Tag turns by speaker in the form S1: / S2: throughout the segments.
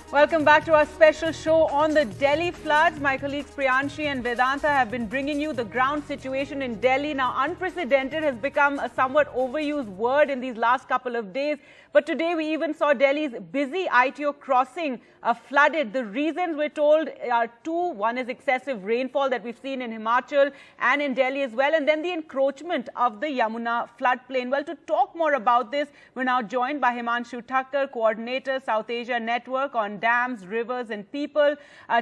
S1: Welcome back to our special show on the Delhi floods. My colleagues Priyanshi and Vedanta have been bringing you the ground situation in Delhi. Now, unprecedented has become a somewhat overused word in these last couple of days. But today we even saw Delhi's busy ITO crossing flooded. The reasons we're told are two. One is excessive rainfall that we've seen in Himachal and in Delhi as well. And then the encroachment of the Yamuna floodplain. Well, to talk more about this, we're now joined by Himanshu Thakkar, Coordinator, South Asia Network on Dams, Rivers and People,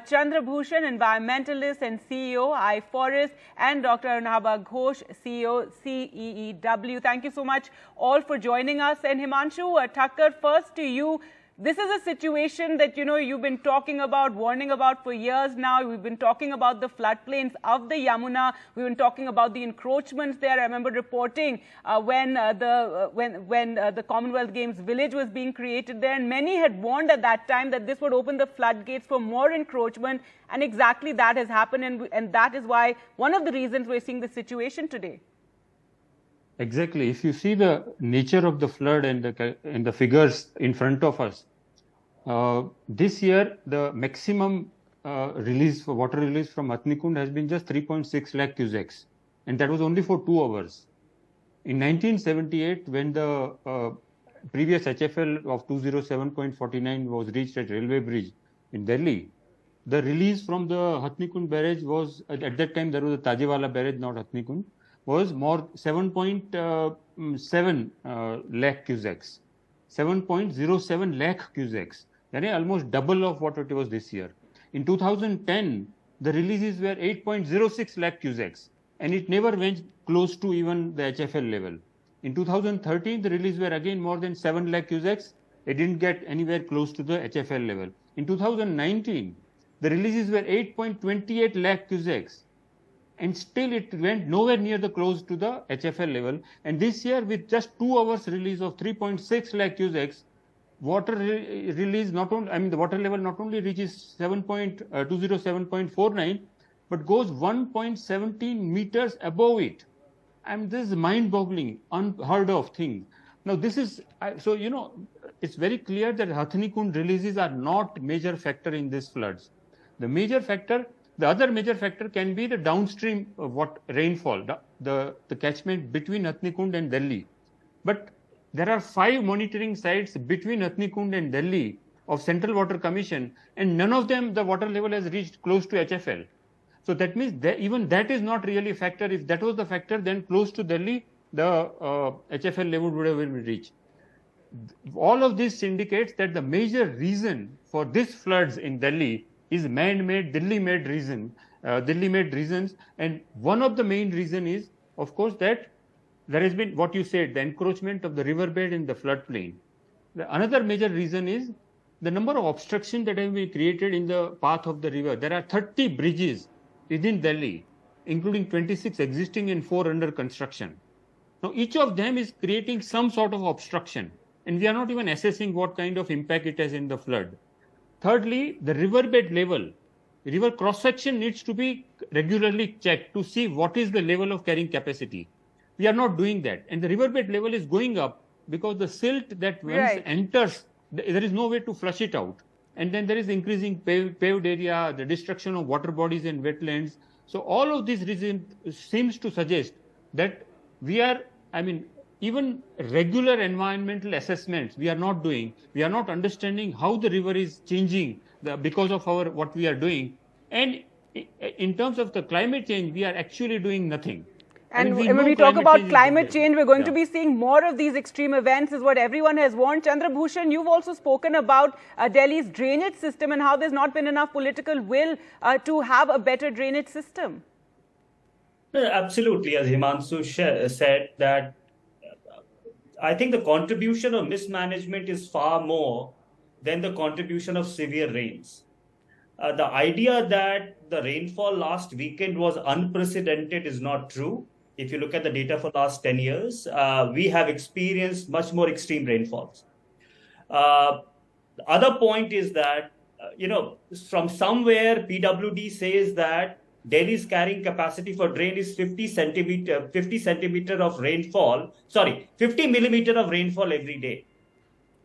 S1: Chandra Bhushan, Environmentalist and CEO, iForest, and Dr. Arunabha Ghosh, CEO, CEEW. Thank you so much all for joining us. And Himanshu Thakkar, first to you. This is a situation that, you've been talking about, warning about for years now. We've been talking about the floodplains of the Yamuna. We've been talking about the encroachments there. I remember reporting when the Commonwealth Games village was being created there. And many had warned at that time that this would open the floodgates for more encroachment. And exactly that has happened. And that is why one of the reasons we're seeing the situation today.
S2: Exactly. If you see the nature of the flood and the figures in front of us, this year the maximum water release from Hatnikund has been just 3.6 lakh cusecs, and that was only for 2 hours. In 1978, when the previous HFL of 207.49 was reached at Railway Bridge in Delhi, the release from the Hatnikund barrage was, at that time there was a Tajewala barrage, not Hatnikund, was more 7.7 lakh cusecs, 7.07 lakh cusecs. That is almost double of what it was this year. In 2010, the releases were 8.06 lakh cusecs, and it never went close to even the HFL level. In 2013, the releases were again more than 7 lakh cusecs. It didn't get anywhere close to the HFL level. In 2019, the releases were 8.28 lakh cusecs. And still it went nowhere near the close to the HFL level. And this year, with just 2 hours release of 3.6 lakh cusecs, water release the water level not only reaches 207.49, but goes 1.17 meters above it. And this is mind-boggling, unheard of thing. Now this is, it's very clear that Hatnikund releases are not major factor in these floods. The other major factor can be the downstream rainfall, the catchment between Hatnikund and Delhi. But there are 5 monitoring sites between Hatnikund and Delhi of Central Water Commission, and none of them the water level has reached close to HFL. So that means that even that is not really a factor. If that was the factor, then close to Delhi, the HFL level would have been reached. All of this indicates that the major reason for these floods in Delhi is man-made, Delhi-made reasons, and one of the main reason is, of course, that there has been what you said, the encroachment of the riverbed in the floodplain. Another major reason is the number of obstructions that have been created in the path of the river. There are 30 bridges within Delhi, including 26 existing and 4 under construction. Now, each of them is creating some sort of obstruction, and we are not even assessing what kind of impact it has in the flood. Thirdly, the riverbed level, river cross-section needs to be regularly checked to see what is the level of carrying capacity. We are not doing that. And the riverbed level is going up because the silt that once enters, there is no way to flush it out. And then there is increasing paved area, the destruction of water bodies and wetlands. So all of these reasons seems to suggest that we are, even regular environmental assessments we are not doing. We are not understanding how the river is changing because of what we are doing. And in terms of the climate change, we are actually doing nothing.
S1: And when we talk about climate change, we're going to be seeing more of these extreme events, is what everyone has warned. Chandra Bhushan, you've also spoken about Delhi's drainage system and how there's not been enough political will to have a better drainage system.
S3: Absolutely. As Himanshu said, that I think the contribution of mismanagement is far more than the contribution of severe rains. The idea that the rainfall last weekend was unprecedented is not true. If you look at the data for the last 10 years, we have experienced much more extreme rainfalls. The other point is that, from somewhere PWD says that Delhi's carrying capacity for drain is 50 millimeter of rainfall every day.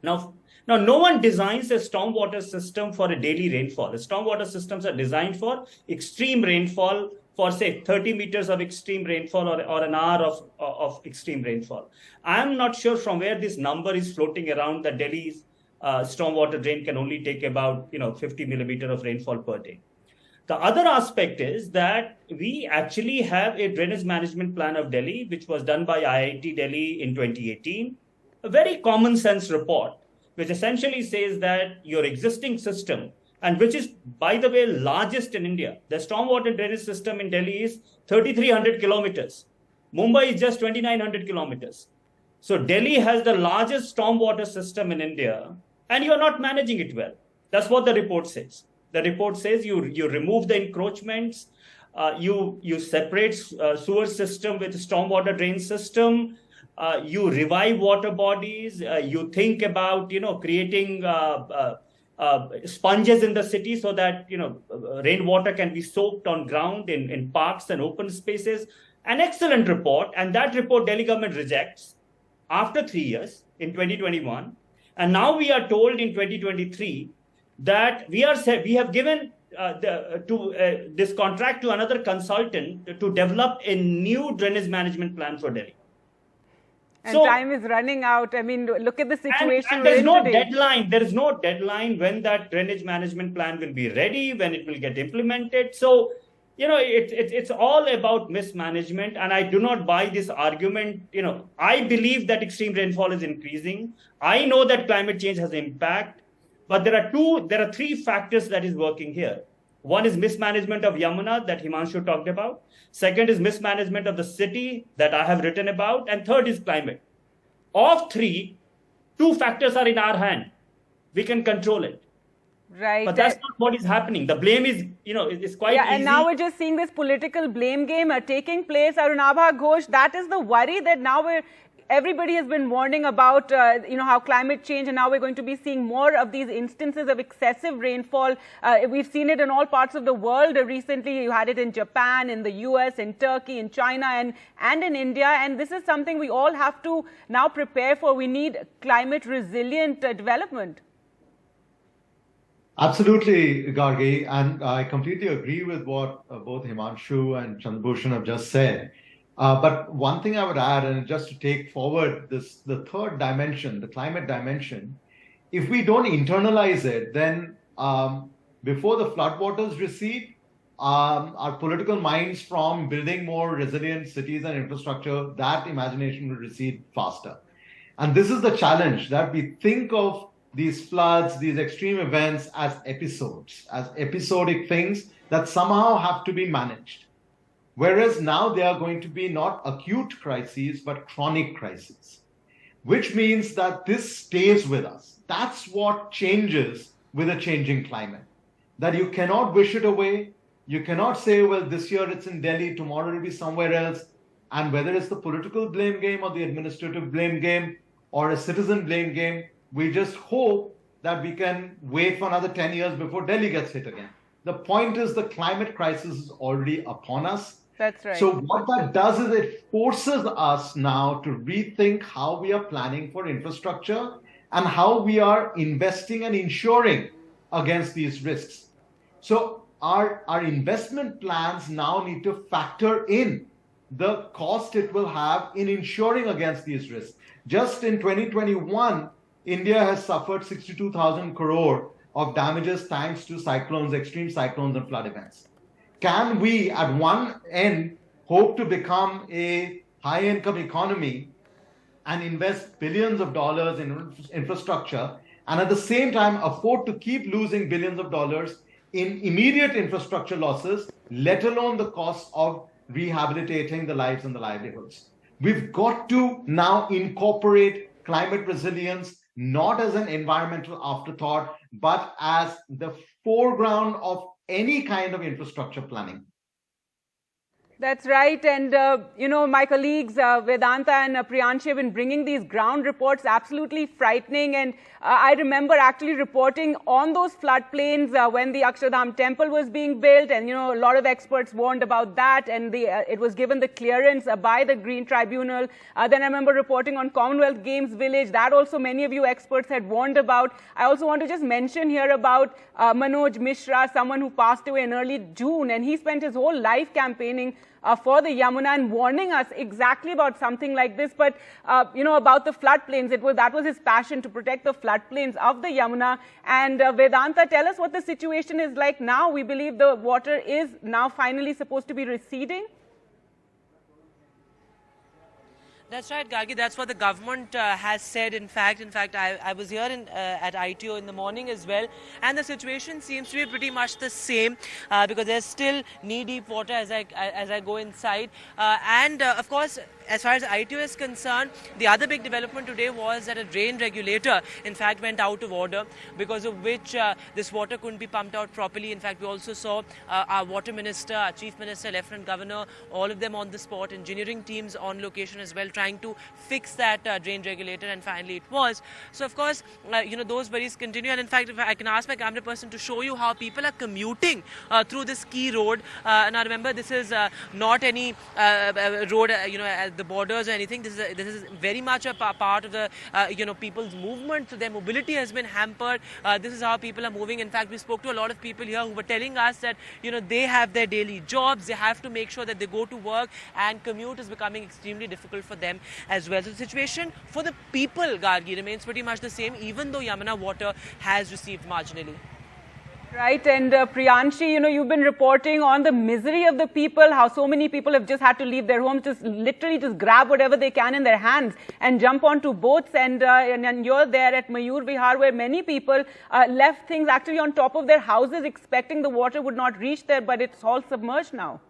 S3: Now Now, no one designs a stormwater system for a daily rainfall. The stormwater systems are designed for extreme rainfall, for say 30 meters of extreme rainfall or an hour of extreme rainfall. I'm not sure from where this number is floating around that Delhi's stormwater drain can only take about 50 millimeter of rainfall per day. The other aspect is that we actually have a drainage management plan of Delhi, which was done by IIT Delhi in 2018, a very common sense report, which essentially says that your existing system, and which is, by the way, largest in India. The stormwater drainage system in Delhi is 3,300 kilometers. Mumbai is just 2,900 kilometers. So Delhi has the largest stormwater system in India, and you're not managing it well. That's what the report says. The report says you remove the encroachments, you separate sewer system with stormwater drain system, you revive water bodies, you think about creating sponges in the city so that rainwater can be soaked on ground in parks and open spaces. An excellent report, and that report Delhi government rejects after 3 years in 2021, and now we are told in 2023 that we have given this contract to another consultant to develop a new drainage management plan for Delhi.
S1: And time is running out. I mean, look at the situation.
S3: And there's no deadline. There is no deadline when that drainage management plan will be ready, when it will get implemented. So, it's all about mismanagement. And I do not buy this argument. I believe that extreme rainfall is increasing. I know that climate change has impact. But there are three factors that is working here. One is mismanagement of Yamuna that Himanshu talked about. Second is mismanagement of the city that I have written about. And third is climate. Of three, two factors are in our hand. We can control it.
S1: Right.
S3: But that's not what is happening. The blame is, it's quite easy.
S1: And now we're just seeing this political blame game taking place. Arunabha Ghosh, that is the worry that now everybody has been warning about, how climate change, and now we're going to be seeing more of these instances of excessive rainfall. We've seen it in all parts of the world. Recently, you had it in Japan, in the US, in Turkey, in China, and in India. And this is something we all have to now prepare for. We need climate resilient development.
S4: Absolutely, Gargi. And I completely agree with what both Himanshu and Chandrabhushan have just said. But one thing I would add, and just to take forward the third dimension, the climate dimension, if we don't internalize it, then before the floodwaters recede, our political minds from building more resilient cities and infrastructure, that imagination will recede faster. And this is the challenge, that we think of these floods, these extreme events as episodes, as episodic things that somehow have to be managed. Whereas now they are going to be not acute crises, but chronic crises, which means that this stays with us. That's what changes with a changing climate, that you cannot wish it away. You cannot say, well, this year it's in Delhi, tomorrow it'll be somewhere else. And whether it's the political blame game or the administrative blame game or a citizen blame game, we just hope that we can wait for another 10 years before Delhi gets hit again. The point is the climate crisis is already upon us.
S1: That's right.
S4: So what that does is it forces us now to rethink how we are planning for infrastructure and how we are investing and insuring against these risks. So our investment plans now need to factor in the cost it will have in insuring against these risks. Just in 2021, India has suffered 62,000 crore of damages thanks to cyclones, extreme cyclones and flood events. Can we, at one end, hope to become a high-income economy and invest billions of dollars in infrastructure, and at the same time afford to keep losing billions of dollars in immediate infrastructure losses, let alone the cost of rehabilitating the lives and the livelihoods? We've got to now incorporate climate resilience not as an environmental afterthought, but as the foreground of any kind of infrastructure planning.
S1: That's right. And, my colleagues Vedanta and Priyanshi have been bringing these ground reports, absolutely frightening. And I remember actually reporting on those floodplains when the Akshardham temple was being built. And, a lot of experts warned about that. And it was given the clearance by the Green Tribunal. Then I remember reporting on Commonwealth Games Village. That also many of you experts had warned about. I also want to just mention here about Manoj Mishra, someone who passed away in early June. And he spent his whole life campaigning for the Yamuna and warning us exactly about something like this. But, about the floodplains, that was his passion, to protect the floodplains of the Yamuna. And Vedanta, tell us what the situation is like now. We believe the water is now finally supposed to be receding.
S5: That's right, Gargi. That's what the government has said. In fact, I was here at ITO in the morning as well, and the situation seems to be pretty much the same because there's still knee-deep water as I go inside, and of course, as far as ITO is concerned, the other big development today was that a drain regulator, in fact, went out of order, because of which this water couldn't be pumped out properly. In fact, we also saw our water minister, our chief minister, lieutenant governor, all of them on the spot, engineering teams on location as well, trying to fix that drain regulator, and finally it was. So, of course, those worries continue. And in fact, if I can ask my camera person to show you how people are commuting through this key road. Now, remember, this is not any road, at the borders or anything. This is very much a part of the people's movement. So their mobility has been hampered. This is how people are moving. In fact, we spoke to a lot of people here who were telling us that they have their daily jobs. They have to make sure that they go to work, and commute is becoming extremely difficult for them as well. So the situation for the people, Gargi, remains pretty much the same, even though Yamuna water has received marginally.
S1: Right. And Priyanshi, you've been reporting on the misery of the people, how so many people have just had to leave their homes, just literally just grab whatever they can in their hands and jump onto boats. And you're there at Mayur Vihar, where many people left things actually on top of their houses, expecting the water would not reach there, but it's all submerged now.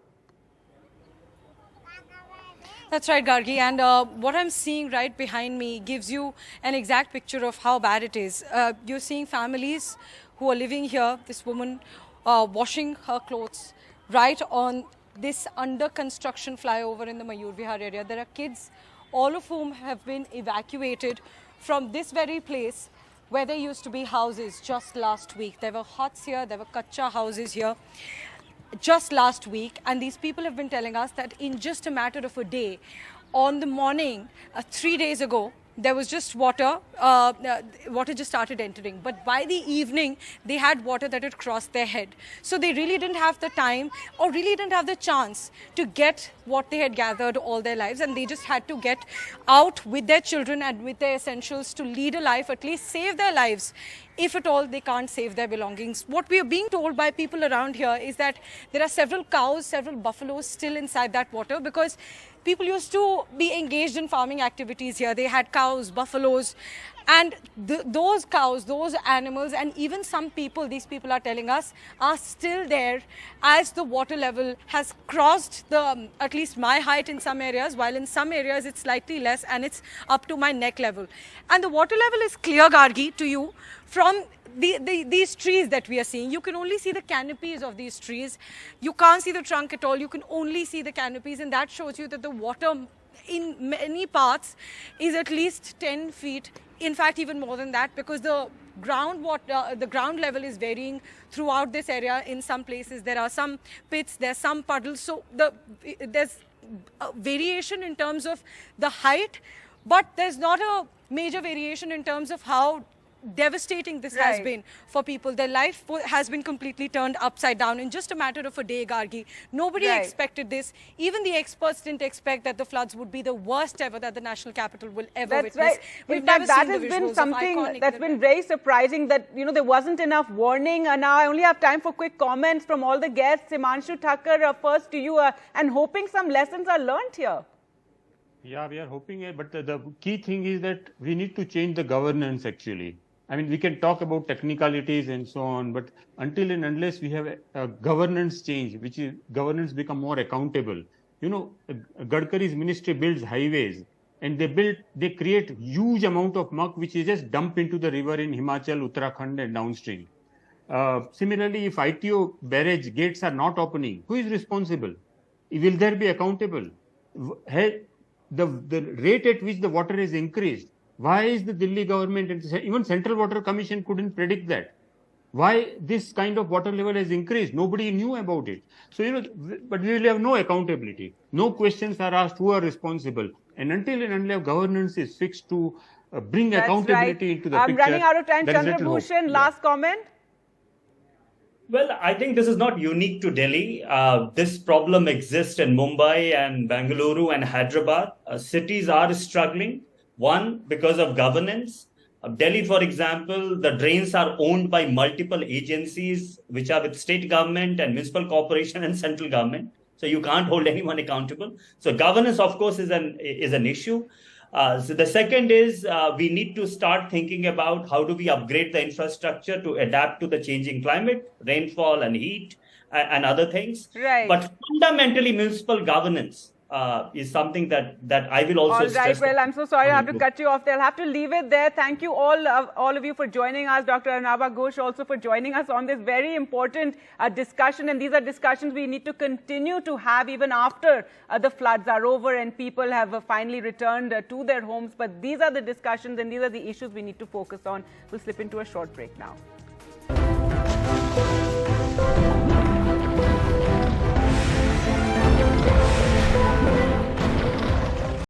S6: That's right, Gargi. And what I'm seeing right behind me gives you an exact picture of how bad it is. You're seeing families who are living here, this woman washing her clothes right on this under construction flyover in the Mayur Vihar area. There are kids, all of whom have been evacuated from this very place where there used to be houses just last week. There were huts here, there were kacha houses here just last week, and these people have been telling us that in just a matter of a day, on the morning 3 days ago, there was just water, water just started entering. But by the evening, they had water that had crossed their head. So they really didn't have the time, or really didn't have the chance to get what they had gathered all their lives. And they just had to get out with their children and with their essentials to lead a life, at least save their lives. If at all they can't save their belongings. What we are being told by people around here is that there are several cows, several buffaloes still inside that water, because people used to be engaged in farming activities here. They had cows, buffaloes, and those cows, those animals, and even some people, these people are telling us, are still there as the water level has crossed at least my height in some areas, while in some areas it's slightly less and it's up to my neck level. And the water level is clear, Gargi, to you from these trees that we are seeing. You can only see the canopies of these trees. You can't see the trunk at all. You can only see the canopies, and that shows you that the water in many parts is at least 10 feet. In fact, even more than that, because the ground level is varying throughout this area. In some places, there are some pits, there's some puddles. So there's a variation in terms of the height, but there's not a major variation in terms of how devastating this has been for people. Their life has been completely turned upside down in just a matter of a day, Gargi. Nobody expected this. Even the experts didn't expect that the floods would be the worst ever that the national capital will ever witness.
S1: Right.
S6: We've
S1: In
S6: never
S1: fact, that
S6: seen
S1: has
S6: the
S1: been
S6: visuals
S1: something that's been very surprising, that there wasn't enough warning. Now I only have time for quick comments from all the guests. Himanshu Thakkar, first to you, and hoping some lessons are learnt here.
S2: Yeah, we are hoping it, but the key thing is that we need to change the governance actually. I mean, we can talk about technicalities and so on, but until and unless we have a governance change, which is governance become more accountable. Gadkari's ministry builds highways, and they create huge amount of muck, which is just dumped into the river in Himachal, Uttarakhand and downstream. Similarly, if ITO barrage gates are not opening, who is responsible? Will there be accountable? The rate at which the water is increased, why is the Delhi government and even Central Water Commission couldn't predict that? Why this kind of water level has increased? Nobody knew about it. So, but we will have no accountability. No questions are asked who are responsible. And until and unless governance is fixed to bring accountability into the picture.
S1: I'm running out of time.
S2: There is little hope.
S1: Chandrabhushan, last comment?
S3: Well, I think this is not unique to Delhi. This problem exists in Mumbai and Bengaluru and Hyderabad. Cities are struggling. One, because of governance. Delhi, for example, the drains are owned by multiple agencies, which are with state government and municipal corporation and central government. So you can't hold anyone accountable. So governance, of course, is an issue. So the second is we need to start thinking about how do we upgrade the infrastructure to adapt to the changing climate, rainfall and heat and other things.
S1: Right.
S3: But fundamentally, municipal governance is something that I will also stress.
S1: All right. Well, I'm so sorry I have to cut you off there. I'll have to leave it there. Thank you all of you for joining us. Dr. Arnaba Ghosh also for joining us on this very important discussion. And these are discussions we need to continue to have even after the floods are over and people have finally returned to their homes. But these are the discussions and these are the issues we need to focus on. We'll slip into a short break now.